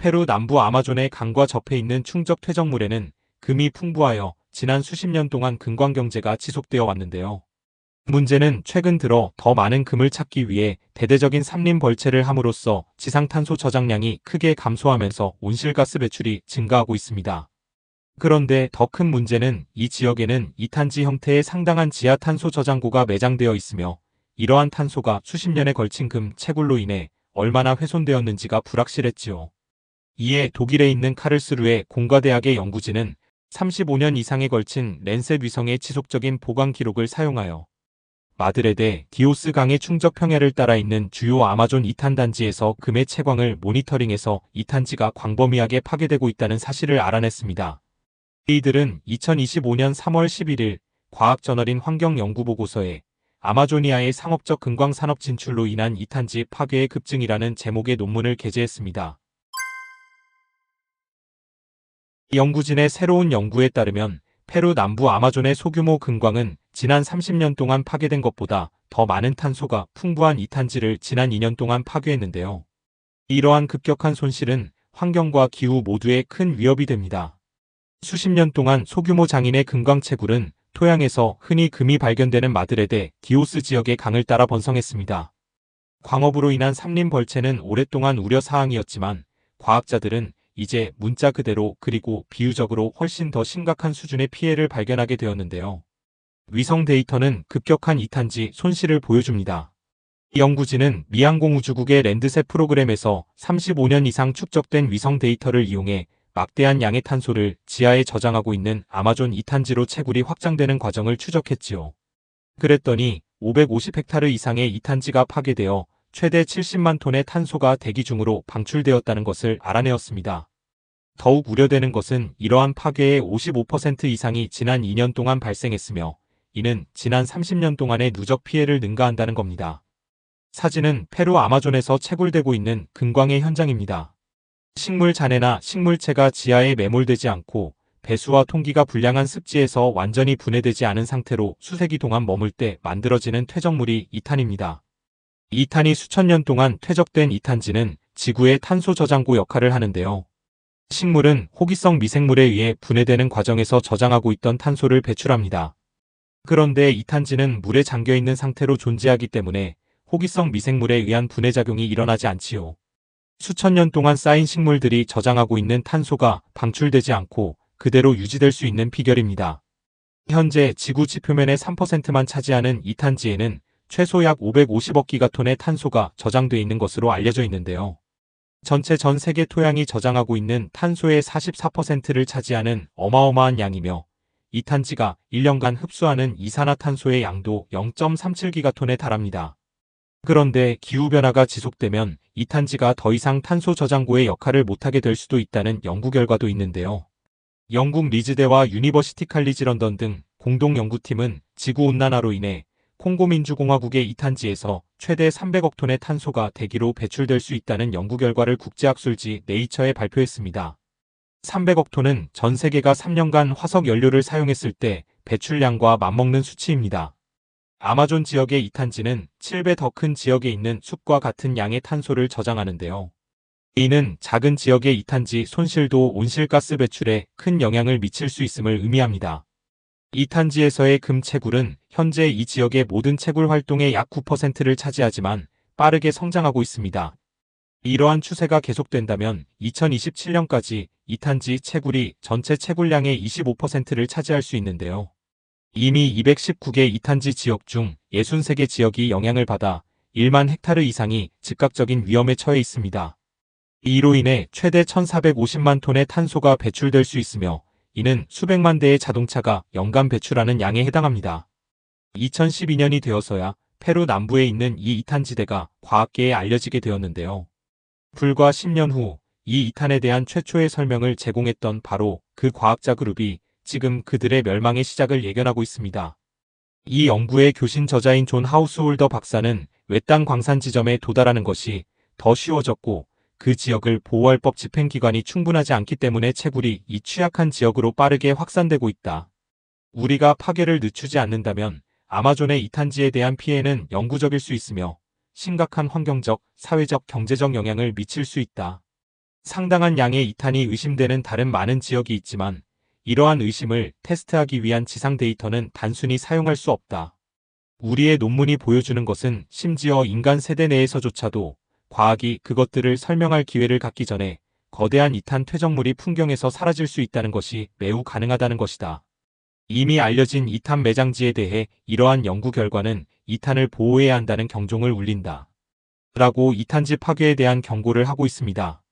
페루 남부 아마존의 강과 접해 있는 충적 퇴적물에는 금이 풍부하여 지난 수십 년 동안 금광경제가 지속되어 왔는데요. 문제는 최근 들어 더 많은 금을 찾기 위해 대대적인 산림 벌채를 함으로써 지상탄소 저장량이 크게 감소하면서 온실가스 배출이 증가하고 있습니다. 그런데 더 큰 문제는 이 지역에는 이탄지 형태의 상당한 지하 탄소 저장고가 매장되어 있으며 이러한 탄소가 수십 년에 걸친 금 채굴로 인해 얼마나 훼손되었는지가 불확실했지요. 이에 독일에 있는 카를스루해 공과대학의 연구진은 35년 이상에 걸친 랜셋 위성의 지속적인 보관 기록을 사용하여 마드레데 디오스 강의 충적 평야를 따라 있는 주요 아마존 이탄 단지에서 금의 채광을 모니터링해서 이탄지가 광범위하게 파괴되고 있다는 사실을 알아냈습니다. 이들은 2025년 3월 11일 과학저널인 환경연구보고서에 아마조니아의 상업적 금광 산업 진출로 인한 이탄지 파괴의 급증이라는 제목의 논문을 게재했습니다. 연구진의 새로운 연구에 따르면 페루 남부 아마존의 소규모 금광은 지난 30년 동안 파괴된 것보다 더 많은 탄소가 풍부한 이탄지를 지난 2년 동안 파괴했는데요. 이러한 급격한 손실은 환경과 기후 모두에 큰 위협이 됩니다. 수십 년 동안 소규모 장인의 금광 채굴은 토양에서 흔히 금이 발견되는 마드레데 디오스 지역의 강을 따라 번성했습니다. 광업으로 인한 산림 벌채는 오랫동안 우려 사항이었지만 과학자들은 이제 문자 그대로 그리고 비유적으로 훨씬 더 심각한 수준의 피해를 발견하게 되었는데요. 위성 데이터는 급격한 이탄지 손실을 보여줍니다. 이 연구진은 미항공우주국의 랜드셋 프로그램에서 35년 이상 축적된 위성 데이터를 이용해 막대한 양의 탄소를 지하에 저장하고 있는 아마존 이탄지로 채굴이 확장되는 과정을 추적했지요. 그랬더니 550헥타르 이상의 이탄지가 파괴되어 최대 70만 톤의 탄소가 대기 중으로 방출되었다는 것을 알아내었습니다. 더욱 우려되는 것은 이러한 파괴의 55% 이상이 지난 2년 동안 발생했으며 이는 지난 30년 동안의 누적 피해를 능가한다는 겁니다. 사진은 페루 아마존에서 채굴되고 있는 금광의 현장입니다. 식물 잔해나 식물체가 지하에 매몰되지 않고 배수와 통기가 불량한 습지에서 완전히 분해되지 않은 상태로 수세기 동안 머물 때 만들어지는 퇴적물이 이탄입니다. 이탄이 수천 년 동안 퇴적된 이탄지는 지구의 탄소 저장고 역할을 하는데요. 식물은 호기성 미생물에 의해 분해되는 과정에서 저장하고 있던 탄소를 배출합니다. 그런데 이탄지는 물에 잠겨있는 상태로 존재하기 때문에 호기성 미생물에 의한 분해작용이 일어나지 않지요. 수천 년 동안 쌓인 식물들이 저장하고 있는 탄소가 방출되지 않고 그대로 유지될 수 있는 비결입니다. 현재 지구 지표면의 3%만 차지하는 이탄지에는 최소 약 550억 기가톤의 탄소가 저장돼 있는 것으로 알려져 있는데요. 전체 전 세계 토양이 저장하고 있는 탄소의 44%를 차지하는 어마어마한 양이며 이탄지가 1년간 흡수하는 이산화탄소의 양도 0.37기가톤에 달합니다. 그런데 기후변화가 지속되면 이탄지가 더 이상 탄소 저장고의 역할을 못하게 될 수도 있다는 연구 결과도 있는데요. 영국 리즈대와 유니버시티 칼리지 런던 등 공동 연구팀은 지구온난화로 인해 콩고 민주공화국의 이탄지에서 최대 300억 톤의 탄소가 대기로 배출될 수 있다는 연구 결과를 국제학술지 네이처에 발표했습니다. 300억 톤은 전 세계가 3년간 화석 연료를 사용했을 때 배출량과 맞먹는 수치입니다. 아마존 지역의 이탄지는 7배 더 큰 지역에 있는 숲과 같은 양의 탄소를 저장하는데요. 이는 작은 지역의 이탄지 손실도 온실가스 배출에 큰 영향을 미칠 수 있음을 의미합니다. 이탄지에서의 금 채굴은 현재 이 지역의 모든 채굴 활동의 약 9%를 차지하지만 빠르게 성장하고 있습니다. 이러한 추세가 계속된다면 2027년까지 이탄지 채굴이 전체 채굴량의 25%를 차지할 수 있는데요. 이미 219개 이탄지 지역 중 63개 지역이 영향을 받아 1만 헥타르 이상이 즉각적인 위험에 처해 있습니다. 이로 인해 최대 1450만 톤의 탄소가 배출될 수 있으며 이는 수백만 대의 자동차가 연간 배출하는 양에 해당합니다. 2012년이 되어서야 페루 남부에 있는 이 이탄지대가 과학계에 알려지게 되었는데요. 불과 10년 후 이 이탄에 대한 최초의 설명을 제공했던 바로 그 과학자 그룹이 지금 그들의 멸망의 시작을 예견하고 있습니다. 이 연구의 교신 저자인 존 하우스홀더 박사는 외딴 광산 지점에 도달하는 것이 더 쉬워졌고 그 지역을 보호할 법 집행기관이 충분하지 않기 때문에 채굴이 이 취약한 지역으로 빠르게 확산되고 있다. 우리가 파괴를 늦추지 않는다면 아마존의 이탄지에 대한 피해는 영구적일 수 있으며 심각한 환경적, 사회적, 경제적 영향을 미칠 수 있다. 상당한 양의 이탄이 의심되는 다른 많은 지역이 있지만 이러한 의심을 테스트하기 위한 지상 데이터는 단순히 사용할 수 없다. 우리의 논문이 보여주는 것은 심지어 인간 세대 내에서조차도 과학이 그것들을 설명할 기회를 갖기 전에 거대한 이탄 퇴적물이 풍경에서 사라질 수 있다는 것이 매우 가능하다는 것이다. 이미 알려진 이탄 매장지에 대해 이러한 연구 결과는 이탄을 보호해야 한다는 경종을 울린다. 라고 이탄지 파괴에 대한 경고를 하고 있습니다.